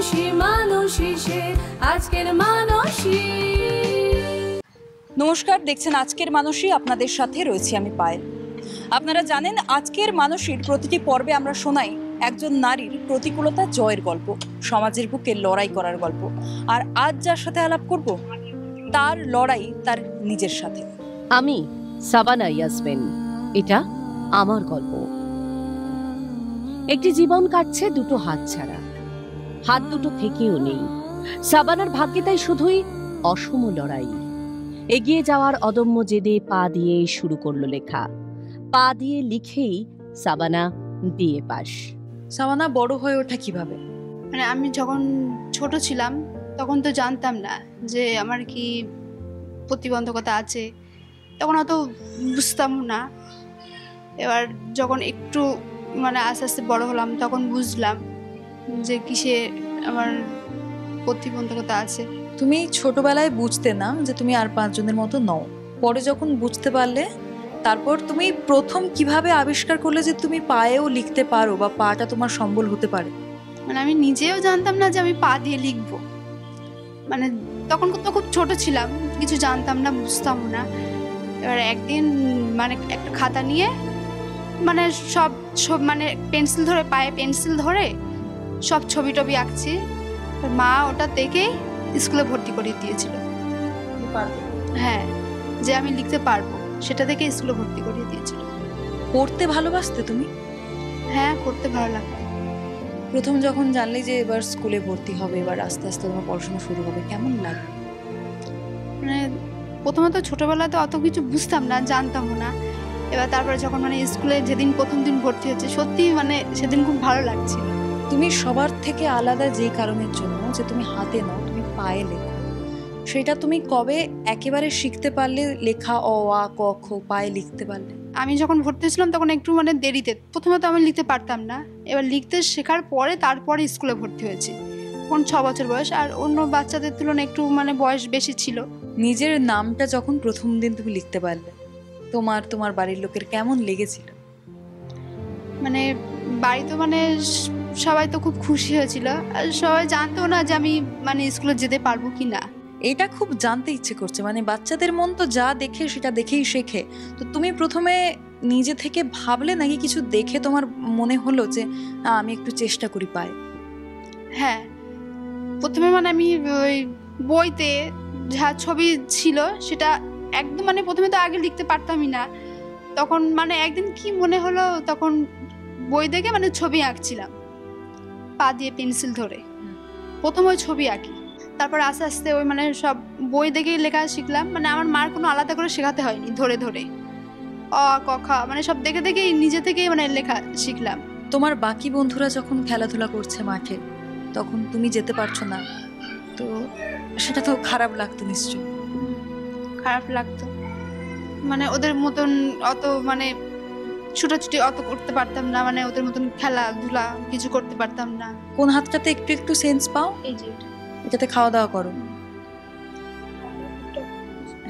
মানুষই মানুষই সে, আজকের মানুষই। নমস্কার, দেখছেন আজকের মানুষই। আপনাদের সাথে রয়েছি আমি পায়েল। আপনারা জানেন, আজকের মানুষের প্রতিটি পর্বে আমরা শোনাই একজন নারীর প্রতিকূলতা জয়ের গল্প, সমাজের বুকে লড়াই করার গল্প। আর আজ যার সাথে আলাপ করব, তার লড়াই তার নিজের সাথে। আমি সাবানা ইয়াসমিন, এটা আমার গল্প। একটি জীবন কাটছে দুটো হাত ছাড়া, হাত দুটো থেকেও নেই। সাবানার ভাগ্যে তাই শুধুই অসম লড়াই। এগিয়ে যাওয়ার অদম্য জেদে পা দিয়ে শুরু করলো লেখা। পা দিয়ে লিখেই সাবানা বিএ পাস। সাবানা বড় হয়ে ওঠা কিভাবে? মানে আমি যখন ছোট ছিলাম তখন তো জানতাম না যে আমার কি প্রতিবন্ধকতা আছে, তখন অত বুঝতাম না। এবার যখন একটু মানে আস্তে আস্তে বড় হলাম তখন বুঝলাম যে কিসে আমার প্রতিবন্ধকতা আছে। তুমি ছোটবেলায় বুঝতে না যে তুমি আর 5 জনের মতো নও, পরে যখন বুঝতে পারলে, তারপর তুমি প্রথম কিভাবে আবিষ্কার করলে যে তুমি পায়েও লিখতে পারো বা পাটা তোমার সম্বল হতে পারে? মানে আমি নিজেও জানতাম না যে আমি পা দিয়ে লিখবো। মানে তখন তো খুব ছোট ছিলাম, কিছু জানতাম না, বুঝতাম না। এবার একদিন মানে একটা খাতা নিয়ে মানে সব মানে পেন্সিল ধরে, পায়ে পেন্সিল ধরে সব ছবি টবি আঁকছি। মা ওটা দেখে স্কুলে ভর্তি করে দিয়েছিল। হ্যাঁ, যে আমি লিখতে পারবো সেটা দেখে স্কুলে ভর্তি করিয়ে দিয়েছিল। পড়তে ভালোবাসতে তুমি? হ্যাঁ, করতে ভালো লাগতো। প্রথম যখন জানলে যে এবার স্কুলে ভর্তি হবে, এবার আস্তে আস্তে তোমার পড়াশোনা শুরু হবে, কেমন লাগে? মানে প্রথমত ছোটবেলায় তো অত কিছু বুঝতাম না, জানতামও না। এবার তারপরে যখন মানে স্কুলে যেদিন প্রথম দিন ভর্তি হচ্ছে, সত্যি মানে সেদিন খুব ভালো লাগছিল। তুমি সবার থেকে আলাদা যেই কারণের জন্য যে তুমি হাতে নাও, তুমি পায়ে লেখো, সেটা তুমি কবে একেবারে শিখতে পারলে? লেখা অ আ ক খ পায়ে লিখতে পারলে? আমি যখন ভর্তি ছিলাম তখন একটু মানে দেরিতে, প্রথমত আমি লিখতে পারতাম না। এবার লিখতে শেখার পরে তারপরে স্কুলে ভর্তি হয়েছি, তখন 6 বছর বয়স। আর অন্য বাচ্চাদের তুলনায় একটু মানে বয়স বেশি ছিল। নিজের নামটা যখন প্রথম দিন তুমি লিখতে পারলে, তোমার বাড়ির লোকের কেমন লেগেছিল? মানে বাড়ি তো মানে সবাই তো খুব খুশি হয়েছিল, আর সবাই জানতো না যে আমি মানে স্কুলে যেতে পারবো কি না। এটা খুব জানতে ইচ্ছে করছে, মানে বাচ্চাদের মন তো যা দেখে সেটা দেখেই শেখে। তো তুমি প্রথমে নিজে থেকে ভাবলে নাকি কিছু দেখে তোমার মনে হলো যে আমি একটু চেষ্টা করি পায়ে? হ্যাঁ, প্রথমে মানে আমি ওই বইতে যা ছবি ছিল সেটা একদম মানে প্রথমে তো আগে লিখতে পারতামই না। তখন মানে একদিন কি মনে হলো, তখন বই দেখে মানে ছবি আঁকছিলাম পা দিয়ে পেন্সিল ধরে। প্রথম ওই ছবি আঁকি, তারপর আস্তে আস্তে ওই মানে সব বই দেখেই লেখা শিখলাম। মানে আমার মার কোনো আলাদা করে শেখাতে হয়নি, ধরে ধরে অ ক খ মানে সব দেখে দেখেই নিজে থেকেই মানে লেখা শিখলাম। তোমার বাকি বন্ধুরা যখন খেলাধুলা করছে মাঠে, তখন তুমি যেতে পারছো না, তো সেটা তো খারাপ লাগতো নিশ্চয়ই? খারাপ লাগতো, মানে ওদের মতন অত মানে ছুটাছুটি অত করতে পারতাম না, মানে ওদের মতন খেলাধুলা কিছু করতে পারতাম না। কোন হাতটাতে একটু একটু সেন্স পাও? এই যে এটাতে খাওয়া দাওয়া করো?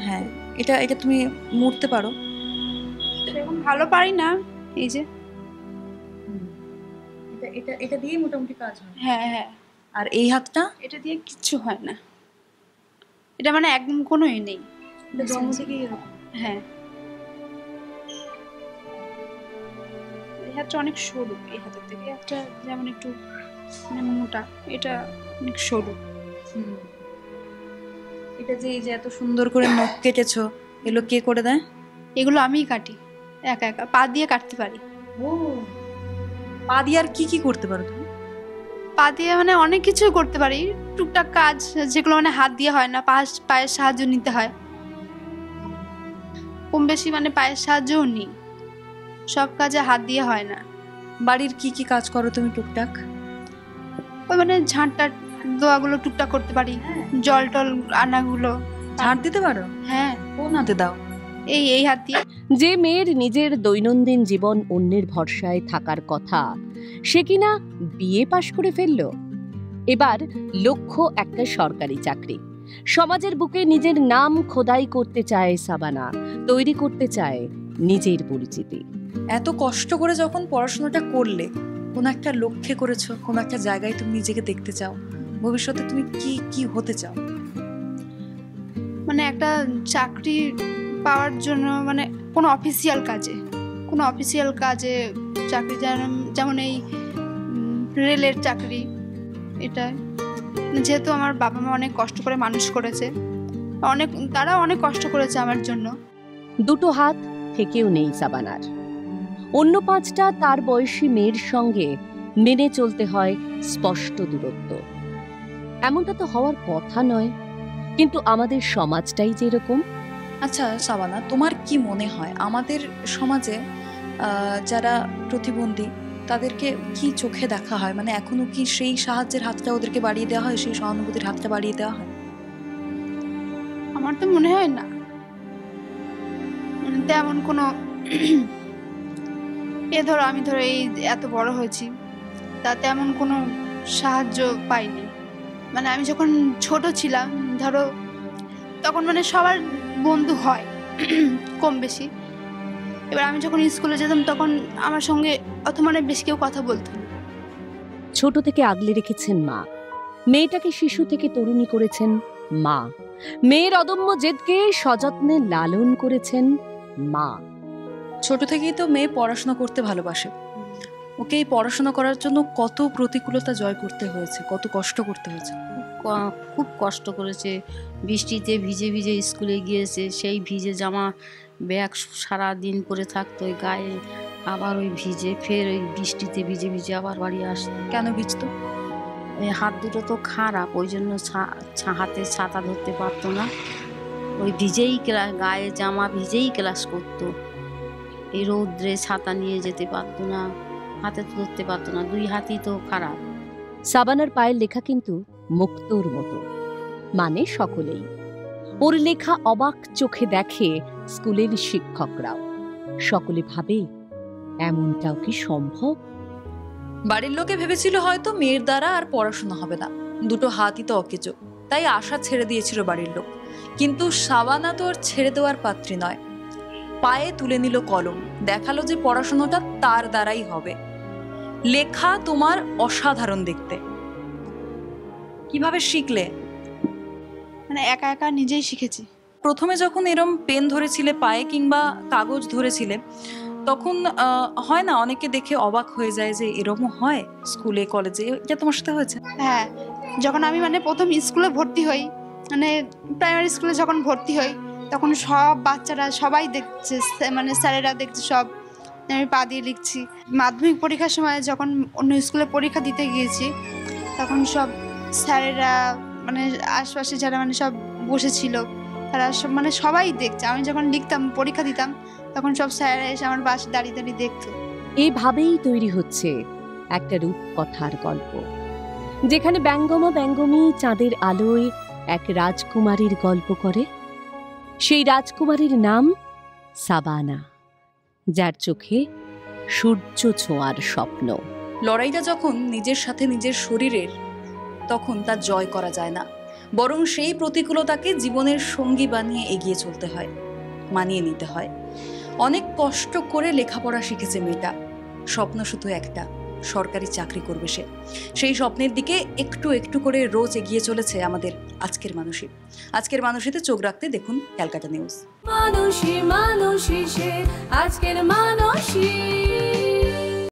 হ্যাঁ, এটা তুমি মুড়তে পারো? সেরকম ভালো পারি না। এই যে এটা দিয়ে মোটামুটি কাজ হয়। হ্যাঁ হ্যাঁ। আর এই হাতটা? এটা দিয়ে কিচ্ছু হয় না, এটা মানে একদম কোনো নেই, জন্ম থেকেই এরকম। হ্যাঁ, এই হাতটা অনেক সরু, এই হাতের থেকে একটা যেমন একটু মানে মোটা, এটা অনেক সরু। এটা যে এই যে এত সুন্দর করে নখ কেটেছো, এগুলো কে করে দেয়? এগুলো আমিই কাটি একা একা, পা দিয়ে কাটতে পারি। ও, পা দিয়ে আর কি কি করতে পারো তুমি? পা দিয়ে মানে অনেক কিছু করতে পারি, টুকটাক কাজ যেগুলো মানে হাত দিয়ে হয় না, পায়ের সাহায্য নিতে হয়। কম বেশি মানে পায়ের সাহায্যও নিই, সব কাজে হাত দিয়ে হয় না। বাড়ির কি কি কাজ করো তুমি টুকটাক? ওই মানে ঝাঁটটা দোয়াগুলো টুকটাক করতে পারি, জল টল আনাগুলো। ঝাড় দিতে পারো? হ্যাঁ। কোন হাতে দাও? এই হাত দিয়ে। যে মেয়ের নিজের দৈনন্দিন জীবন অন্যের ভরসায় থাকার কথা, সে কিনা বিএ পাশ করে ফেলল। এবার লক্ষ্য একটা সরকারি চাকরি। সমাজের বুকে নিজের নাম খোদাই করতে চায় সাবানা, তৈরি করতে চায় নিজের পরিচিতি। এত কষ্ট করে যখন পড়াশোনাটা করলে, কোনো একটা লক্ষ্যে করেছো, কোনো একটা জায়গায় তুমি নিজেকে দেখতে চাও, ভবিষ্যতে তুমি কি কি হতে চাও? মানে একটা চাকরি পাওয়ার জন্য, মানে কোনো অফিসিয়াল কাজে চাকরি, যেমন এই রেলের চাকরি। এটা যেহেতু আমার বাবা মা অনেক কষ্ট করে মানুষ করেছে, তারা অনেক কষ্ট করেছে আমার জন্য। দুটো হাত থেকেও নেই সাবানার। অন্য 5টা তার বয়সী মেয়ের সঙ্গে মেনে চলতে হয় স্পষ্ট দূরত্ব। এমনটা তো হওয়ার কথা নয়, কিন্তু আমাদের সমাজটাই যেরকম। আচ্ছা সাবানা, তোমার কি মনে হয় আমাদের সমাজে যারা প্রতিবন্ধী তাদেরকে কি চোখে দেখা হয়? মানে এখনো কি সেই সাহায্যের হাতটা ওদেরকে বাড়িয়ে দেওয়া হয়, সেই সহানুভূতির হাতটা বাড়িয়ে দেওয়া হয়? আমার তো মনে হয় না, তেমন কোনো আমি ধরো এই এত বড় হয়েছি, তাতে এমন কোনো সাহায্য পাইনি। মানে আমি যখন ছোট ছিলাম ধরো, তখন মানে সবার বন্ধু হয় কম বেশি। এবার আমি যখন স্কুলে যেতাম তখন আমার সঙ্গে অত মানে বেশি কেউ কথা বলতো না। ছোট থেকে আগলে রেখেছেন মা, মেয়েটাকে শিশু থেকে তরুণী করেছেন মা, মেয়ের অদম্য জেদকে সযত্নে লালন করেছেন মা। ছোট থেকেই তো মেয়ে পড়াশোনা করতে ভালোবাসে, ওকে এই পড়াশোনা করার জন্য কত প্রতিকূলতা জয় করতে হয়েছে, কত কষ্ট করতে হয়েছে। খুব কষ্ট করেছে, বৃষ্টিতে ভিজে ভিজে স্কুলে গিয়েছে, সেই ভিজে জামা ব্যাগ সারা দিন পরে থাকতো ওই গায়ে, আবার ওই ভিজে ফের ওই বৃষ্টিতে ভিজে ভিজে আবার বাড়ি আসতো। কেন ভিজতো? ওই হাত দুটো তো খারাপ, ওই জন্য হাতে ছাতা ধরতে পারতো না, ওই ভিজেই গায়ে জামা ভিজেই ক্লাস করতো। এই রৌদ্রে ছাতা নিয়ে যেতে পারতো না, হাতে ধরতে পারতো না, 2 হাতই তো খারাপ। সাবানার পায়ের লেখা কিন্তু মুক্তোর মতো, মানে সকলেই। ওর লেখা অবাক চোখে দেখে স্কুলের শিক্ষকরাও। সকলে ভাবে এমনটাও কি সম্ভব? বাড়ির লোকে ভেবেছিল হয়তো মেয়ের দ্বারা আর পড়াশোনা হবে না, 2 হাতই তো অকেজো, তাই আশা ছেড়ে দিয়েছিল বাড়ির লোক। কিন্তু সাবানা তো আর ছেড়ে দেওয়ার পাত্রী নয়। পায়ে তুলে নিল কলম, দেখালো যে পড়াশোনাটা তার দ্বারাই হবে। লেখা তোমার অসাধারণ দেখতে। কিভাবে শিখলে? মানে একা একা নিজেই শিখেছি। প্রথমে যখন এরম পেন ধরেছিলে পায়ে কিংবা কাগজ ধরেছিলে, তখন হয় না অনেকে দেখে অবাক হয়ে যায় যে এরকমও হয় স্কুলে কলেজে? এটা তোমার সাথে হয়েছে? হ্যাঁ, যখন আমি মানে প্রথম স্কুলে ভর্তি হই, মানে প্রাইমারি স্কুলে যখন ভর্তি হই, তখন সব বাচ্চারা সবাই দেখছে, মানে স্যারেরা দেখছে সব আমি পা দিয়ে লিখছি। মাধ্যমিক পরীক্ষার সময় যখন অন্য স্কুলে পরীক্ষা দিতে গিয়েছি, তখন সব স্যারেরা মানে আশপাশে যারা মানে সব বসেছিল, তারা সব মানে সবাই দেখছে। আমি যখন লিখতাম, পরীক্ষা দিতাম, তখন সব স্যারেরা এসে আমার পাশে দাঁড়িয়ে দাঁড়িয়ে দেখতো। এভাবেই তৈরি হচ্ছে একটা রূপকথার গল্প, যেখানে ব্যঙ্গমা ব্যঙ্গমী চাঁদের আলোয় এক রাজকুমারীর গল্প করে। সেই রাজকুমারীর নাম সাবানা, যার চোখে সূর্য ছোঁয়ার স্বপ্ন। লড়াইটা যখন নিজের সাথে নিজের শরীরের, তখন তা জয় করা যায় না, বরং সেই প্রতিকূলতাকে জীবনের সঙ্গী বানিয়ে এগিয়ে চলতে হয়, মানিয়ে নিতে হয়। অনেক কষ্ট করে লেখাপড়া শিখেছে মেয়েটা, স্বপ্ন শুধু একটা, সরকারি চাকরি করবে সে। সেই স্বপ্নের দিকে একটু একটু করে রোজ এগিয়ে চলেছে আমাদের আজকের মানুষই। আজকের মানুষীতে চোখ রাখতে দেখুন ক্যালকাটা নিউজ। মানুষী মানুষী সে আজকের মানুষী।